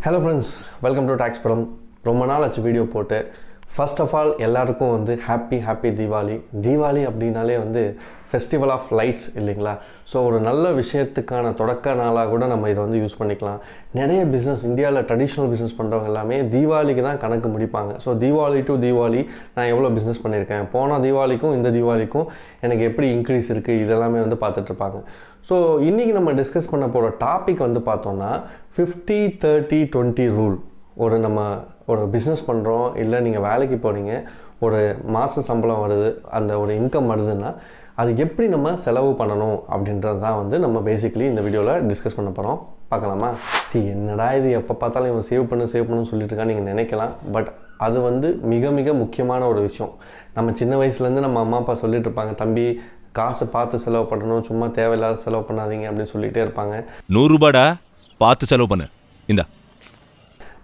Hello friends, welcome to Taxpuram. ரொம்ப நாள் ஆச்சு வீடியோ போட்டு. ஃபர்ஸ்ட் ஆஃப் ஆல் எல்லாருக்கும் வந்து ஹாப்பி தீபாவளி. தீபாவளி அப்படின்னாலே வந்து ஃபெஸ்டிவல் ஆஃப் லைட்ஸ் இல்லைங்களா? ஸோ ஒரு நல்ல விஷயத்துக்கான தொடக்க நாளாக கூட நம்ம இதை வந்து யூஸ் பண்ணிக்கலாம். நிறைய பிஸ்னஸ் இந்தியாவில் ட்ரெடிஷ்னல் பிஸ்னஸ் பண்ணுறவங்க எல்லாமே தீபாவளிக்கு தான் கணக்கு முடிப்பாங்க. ஸோ தீபாவளி டு தீபாவளி நான் எவ்வளோ பிஸ்னஸ் பண்ணியிருக்கேன், போன தீபாவளிக்கும் இந்த தீபாவளிக்கும் எனக்கு எப்படி இன்க்ரீஸ் இருக்குது, இதெல்லாமே வந்து பார்த்துட்ருப்பாங்க. ஸோ இன்றைக்கி நம்ம டிஸ்கஸ் பண்ண போகிற டாபிக் வந்து பார்த்தோன்னா 50-30-20 ரூல். ஒரு பிஸ்னஸ் பண்ணுறோம், இல்லை நீங்கள் வேலைக்கு போகிறீங்க, ஒரு மாத சம்பளம் வருது, அந்த ஒரு இன்கம் வருதுன்னா அது எப்படி நம்ம செலவு பண்ணணும் அப்படின்றது தான் வந்து நம்ம பேசிக்கலி இந்த வீடியோவில் டிஸ்கஸ் பண்ண போகிறோம். பார்க்கலாமா? என்னடா இது எப்போ பார்த்தாலும் இவன் சேவ் பண்ணுன்னு சொல்லிட்டு இருக்கா நீங்கள் நினைக்கலாம். பட் அது வந்து மிக மிக முக்கியமான ஒரு விஷயம். நம்ம சின்ன வயசுலேருந்து நம்ம அம்மா அப்பா சொல்லிட்டு இருப்பாங்க, தம்பி காசு பார்த்து செலவு பண்ணணும், சும்மா தேவையில்லாத செலவு பண்ணாதீங்க அப்படின்னு சொல்லிகிட்டே இருப்பாங்க. 100 ரூபாடா பார்த்து செலவு பண்ணு இந்த.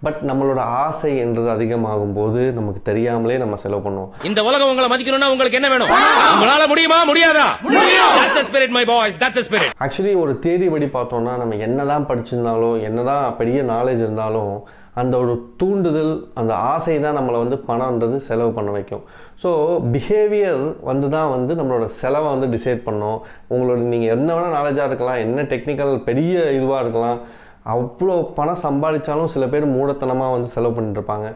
பட் நம்மளோட ஆசை என்றது அதிகமாகும் போது நமக்கு தெரியாமலே நம்ம செலவு பண்ணுவோம். இந்த உலகம் உங்களை மதிக்கணும்னா உங்களுக்கு என்ன வேணும்? உங்களால முடியுமா முடியாதா? That's the spirit my boys, that's the spirit. Actually ஒரு தியரி படி பார்த்தோம்னா நம்ம என்னதான் படிச்சிருந்தாலும் என்னதான் பெரிய நாலேஜ் இருந்தாலும் அந்த ஒரு தூண்டுதல், அந்த ஆசை தான் நம்மளை வந்து பணம்ன்றது செலவு பண்ண வைக்கும். ஸோ பிஹேவியர் வந்து தான் வந்து நம்மளோட செலவை வந்து டிசைட் பண்ணோம். உங்களோட நீங்கள் என்ன வேணால் நாலேஜாக இருக்கலாம், என்ன டெக்னிக்கல் பெரிய இதுவாக இருக்கலாம், அவ்வளோ பணம் சம்பாதிச்சாலும் சில பேர் மூடத்தனமாக வந்து செலவு பண்ணிட்டுருப்பாங்க.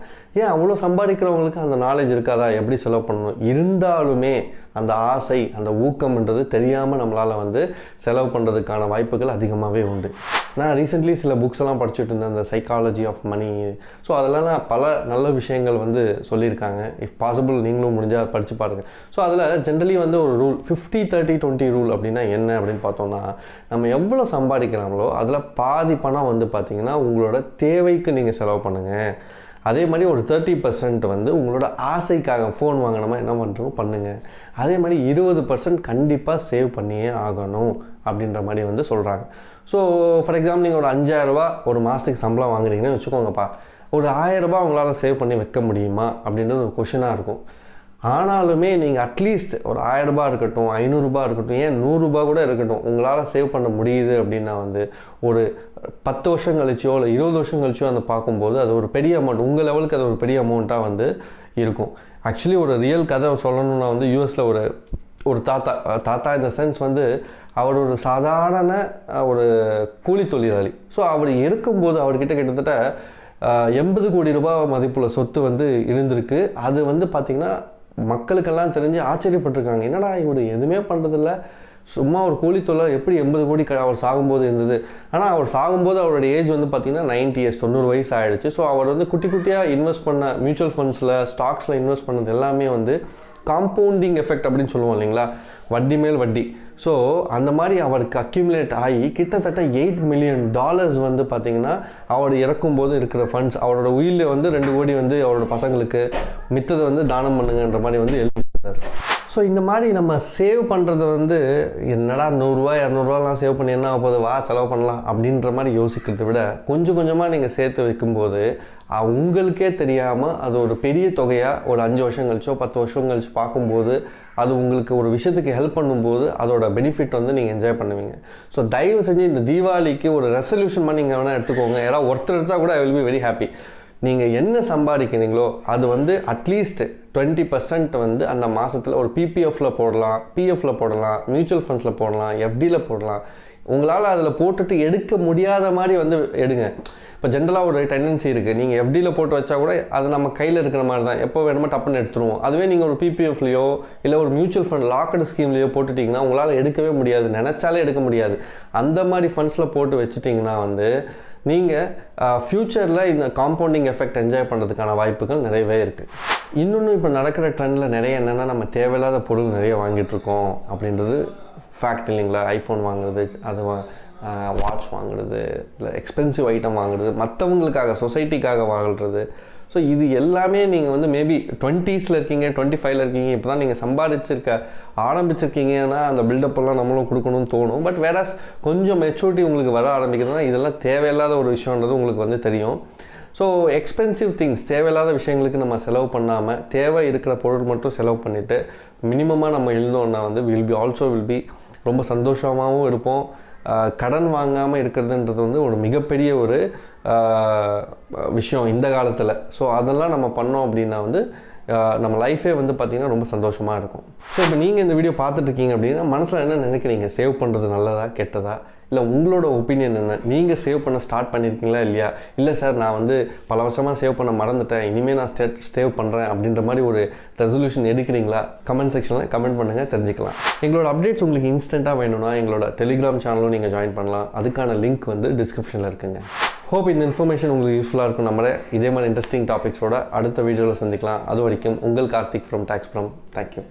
ஏன் அவ்வளோ சம்பாதிக்கிறவங்களுக்கு அந்த நாலேஜ் இருக்காதா எப்படி செலவு பண்ணணும்? இருந்தாலுமே அந்த ஆசை, அந்த ஊக்கம்ன்றது தெரியாமல் நம்மளால் வந்து செலவு பண்ணுறதுக்கான வாய்ப்புகள் அதிகமாகவே உண்டு. நான் ரீசெண்ட்லி சில புக்ஸ் எல்லாம் படிச்சுட்டு இருந்தேன், இந்த சைக்காலஜி ஆஃப் மணி. ஸோ அதெல்லாம் பல நல்ல விஷயங்கள் வந்து சொல்லியிருக்காங்க. இஃப் பாசிபிள் நீங்களும் முடிஞ்சால் படித்து பாருங்கள். ஸோ அதில் ஜென்ரலி வந்து ஒரு ரூல் 50-30-20 ரூல் அப்படின்னா என்ன அப்படின்னு பார்த்தோம்னா, நம்ம எவ்வளோ சம்பாதிக்கிறாங்களோ அதில் பாதி பணம் வந்து பார்த்திங்கன்னா உங்களோட தேவைக்கு நீங்கள் செலவு பண்ணுங்கள். அதே மாதிரி ஒரு 30% வந்து உங்களோட ஆசைக்காக, ஃபோன் வாங்கணுமா என்ன பண்ணுறோம் பண்ணுங்கள். அதே மாதிரி 20% கண்டிப்பாக சேவ் பண்ணியே ஆகணும் அப்படின்ற மாதிரி வந்து சொல்கிறாங்க. ஸோ ஃபார் எக்ஸாம்பிள் நீங்கள் ஒரு 5000 ரூபா ஒரு மாதத்துக்கு சம்பளம் வாங்குறீங்கன்னு வச்சுக்கோங்கப்பா, ஒரு 1000 ரூபா உங்களால் சேவ் பண்ணி வைக்க முடியுமா அப்படின்றது ஒரு கொஷினாக இருக்கும். ஆனாலுமே நீங்கள் அட்லீஸ்ட் ஒரு 1000 ரூபா இருக்கட்டும், 500 ரூபா இருக்கட்டும், ஏன் 100 ரூபா கூட இருக்கட்டும், உங்களால் சேவ் பண்ண முடியுது அப்படின்னா வந்து ஒரு 10 வருஷம் கழிச்சோ இல்லை 20 வருஷம் கழிச்சோ அந்த பார்க்கும்போது அது ஒரு பெரிய அமௌண்ட், உங்கள் லெவலுக்கு அது ஒரு பெரிய அமௌண்ட்டாக வந்து இருக்கும். ஆக்சுவலி ஒரு ரியல் கதை சொல்லணும்னா வந்து யூஎஸில் ஒரு தாத்தா இந்த சென்ஸ் வந்து அவர் ஒரு சாதாரண ஒரு கூலி தொழிலாளி. ஸோ அவர் இருக்கும்போது அவர்கிட்ட கிட்டத்தட்ட 80 கோடி ரூபாய் மதிப்புள்ள சொத்து வந்து இருந்திருக்கு. அது வந்து பார்த்திங்கன்னா மக்களுக்கெல்லாம் தெரிஞ்சு ஆச்சரியப்பட்டிருக்காங்க, என்னடா இவர் எதுவுமே பண்ணுறதில்ல, சும்மா ஒரு கூலி தொழிலாளர் எப்படி 80 கோடி அவர் சாகும்போது இருந்தது. ஆனால் அவர் சாகும்போது அவருடைய ஏஜ் வந்து பார்த்திங்கன்னா 90 years, 90 வயசு ஆகிடுச்சு. ஸோ அவர் வந்து குட்டியாக இன்வெஸ்ட் பண்ண மியூச்சுவல் ஃபண்ட்ஸில், ஸ்டாக்ஸில் இன்வெஸ்ட் பண்ணது எல்லாமே வந்து காம்பவுண்டிங் எஃபெக்ட் அப்படின்னு சொல்லுவோம் இல்லைங்களா, வட்டி மேல் வட்டி. ஸோ அந்த மாதிரி அவருக்கு அக்யூமுலேட் ஆகி கிட்டத்தட்ட $8 million வந்து பார்த்திங்கன்னா அவர் இறக்கும்போது இருக்கிற ஃபண்ட்ஸ், அவரோட உயிரில் வந்து 2 கோடி வந்து அவரோட பசங்களுக்கு, மித்ததை வந்து தானம் பண்ணுங்கன்ற மாதிரி வந்து எழுதிட்டார். ஸோ இந்த மாதிரி நம்ம சேவ் பண்ணுறது வந்து என்னடா 100 ரூபா 200 ரூபாலாம் சேவ் பண்ணி என்ன ஆகுது, வா செலவு பண்ணலாம் அப்படின்ற மாதிரி யோசிக்கிறத விட கொஞ்சம் கொஞ்சமாக நீங்கள் சேர்த்து வைக்கும்போது உங்களுக்கே தெரியாமல் அது ஒரு பெரிய தொகையாக ஒரு 5 வருஷம் கழிச்சோ 10 வருஷம் கழிச்சு பார்க்கும்போது அது உங்களுக்கு ஒரு விஷயத்துக்கு ஹெல்ப் பண்ணும்போது அதோட பெனிஃபிட் வந்து நீங்கள் என்ஜாய் பண்ணுவீங்க. ஸோ தயவு செஞ்சு இந்த தீபாவளிக்கு ஒரு ரெசல்யூஷன் பண்ணி நீங்கள் வேணால் எடுத்துக்கோங்க. யாராவது ஒருத்தர் எடுத்தால் கூட I will be very happy. நீங்கள் என்ன சம்பாதிக்கிறீங்களோ அது வந்து அட்லீஸ்ட் 20% வந்து அந்த மாதத்தில் ஒரு பிபிஎஃப்பில் போடலாம், பிஎஃப்பில் போடலாம், மியூச்சுவல் ஃபண்ட்ஸில் போடலாம், எஃப்டியில் போடலாம். உங்களால் அதில் போட்டுட்டு எடுக்க முடியாத மாதிரி வந்து எடுங்க. இப்போ ஜென்ரலாக ஒரு டெண்டன்சி இருக்குது, நீங்கள் எஃப்டியில் போட்டு வச்சா கூட அது நம்ம கையில் இருக்கிற மாதிரி தான், எப்போ வேணுமோ டப்புன்னு எடுத்துருவோம். அதுவே நீங்கள் ஒரு பிபிஎஃப்லையோ இல்லை ஒரு மியூச்சுவல் ஃபண்ட் லாக்கடு ஸ்கீம்லையோ போட்டுட்டிங்கன்னா உங்களால் எடுக்கவே முடியாது, நினச்சாலே எடுக்க முடியாது. அந்த மாதிரி ஃபண்ட்ஸில் போட்டு வச்சுட்டிங்கன்னா வந்து நீங்கள் ஃப்யூச்சரில் இந்த காம்பவுண்டிங் எஃபெக்ட் என்ஜாய் பண்ணுறதுக்கான வாய்ப்புகள் நிறையவே இருக்குது. இன்னொன்று இப்போ நடக்கிற ட்ரெண்டில் நிறைய என்னென்னா நம்ம தேவையில்லாத பொருள் நிறைய வாங்கிட்டுருக்கோம் அப்படின்றது ஃபேக்ட் இல்லைங்களா. ஐஃபோன் வாங்குறது, அது வாட்ச் வாங்குறது, இல்லை எக்ஸ்பென்சிவ் ஐட்டம் வாங்குறது, மற்றவங்களுக்காக சொசைட்டிக்காக வாங்குறது. ஸோ இது எல்லாமே நீங்கள் வந்து மேபி 20s இருக்கீங்க, 25 இருக்கீங்க, இப்போ தான் நீங்கள் ஆரம்பிச்சிருக்கீங்கன்னா அந்த பில்டப்பெல்லாம் நம்மளும் கொடுக்கணும்னு தோணும். பட் வேறாஸ் கொஞ்சம் மெச்சூரிட்டி உங்களுக்கு வர ஆரம்பிக்கிறதுனா இதெல்லாம் தேவையில்லாத ஒரு விஷயன்றது உங்களுக்கு வந்து தெரியும். ஸோ எக்ஸ்பென்சிவ் திங்ஸ், தேவையில்லாத விஷயங்களுக்கு நம்ம செலவு பண்ணாமல் தேவை இருக்கிற பொருள் மட்டும் செலவு பண்ணிவிட்டு மினிமமாக நம்ம எழுந்தோன்னா வந்து வில் பி ரொம்ப சந்தோஷமாகவும் இருப்போம். கடன் வாங்காமல் இருக்கிறதுன்றது வந்து ஒரு மிகப்பெரிய ஒரு விஷயம் இந்த காலத்தில். ஸோ அதெல்லாம் நம்ம பண்ணோம் அப்படின்னா வந்து நம்ம லைஃபே வந்து பார்த்திங்கன்னா ரொம்ப சந்தோஷமாக இருக்கும். ஸோ இப்போ நீங்கள் இந்த வீடியோ பார்த்துட்ருக்கீங்க அப்படின்னா மனசில் என்ன நினைக்கிறீங்க? சேவ் பண்ணுறது நல்லதா கெட்டதா? இல்லை உங்களோட ஒப்பீனியன் என்ன? நீங்கள் சேவ் பண்ண ஸ்டார்ட் பண்ணியிருக்கீங்களா இல்லையா? இல்லை சார் நான் வந்து பல வருஷமாக சேவ் பண்ண மறந்துட்டேன், இனிமேல் நான் சேவ் பண்ணுறேன் அப்படின்ற மாதிரி ஒரு ரெசல்யூஷன் எடுக்கிறீங்களா? கமெண்ட் செக்ஷனில் கமெண்ட் பண்ணுங்கள், தெரிஞ்சுக்கலாம். எங்களோட அப்டேட்ஸ் உங்களுக்கு இன்ஸ்டண்ட்டாக வேணும்னா எங்களோட டெலிகிராம் சேனலும் நீங்கள் ஜாயின் பண்ணலாம். அதுக்கான லிங்க் வந்து டிஸ்கிரிப்ஷனில் இருக்குங்க. ஹோப் இந்த இன்ஃபர்மேஷன் உங்களுக்கு யூஸ்ஃபுல்லாக இருக்கும். நம்மளே இதே மாதிரி இன்ட்ரெஸ்டிங் டாபிக்ஸோட அடுத்த வீடியோவில் சந்திக்கலாம். அது வரைக்கும் உங்கள் கார்த்திக் ஃப்ரம் Taxpuram. தேங்க்யூ.